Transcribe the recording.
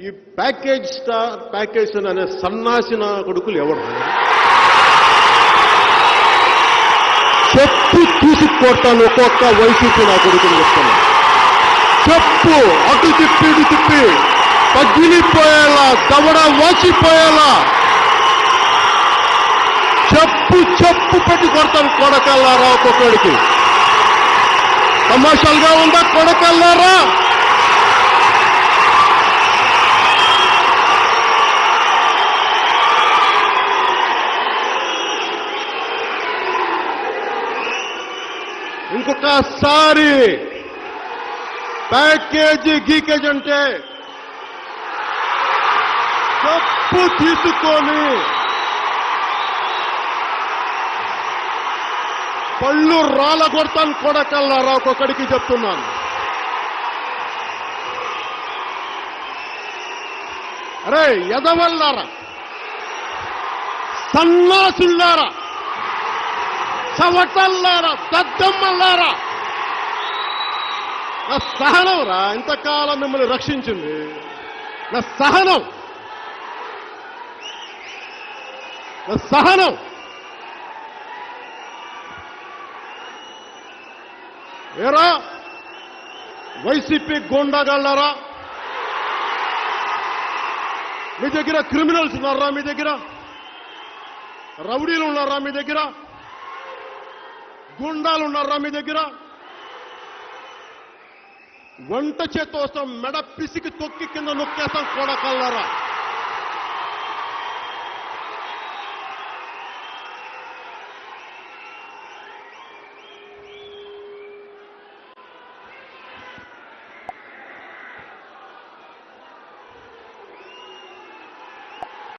ఈ ప్యాకేజ్ అనే సన్నాసిన కొడుకులు ఎవరు? చెప్పు తీసుకొట్టాను ఒక్కొక్క వైసీపీ నా కొడుకుని చెప్తాను. చెప్పు అటు తిప్పి ఇటు తిప్పి పగిలిపోయేలా దవడ వాసిపోయేలా చెప్పు పెట్టి కొడతాను కొడకల్లారా. ఒక్కొక్కడికి తమాషాలుగా ఉందా కొడకల్లారా? ఇంకొకసారి గీకేజ్ అంటే చెప్పు తీసుకొని పళ్ళు రాళ్ళ కొడతాను కొడకల్లారా. ఒక్కొక్కడికి చెప్తున్నాను. అరే ఎదవల్లారా, సన్నాసుల్లారా, చవటల్లారా, దద్దమ్మల్లారా, నా సహనం రా ఇంతకాలం మిమ్మల్ని రక్షించింది. నా సహనం ఏరా వైసీపీ గోండాగాళ్ళారా, మీ దగ్గర క్రిమినల్స్ ఉన్నారా? మీ దగ్గర రౌడీలు ఉన్నారా? మీ దగ్గర గుండాలు ఉన్నారా? మీ దగ్గర వంట చేత్తో వస్తాం, మెడ పిసికి తొక్కి కింద నొక్కేస్తాం కొడకల్లారా.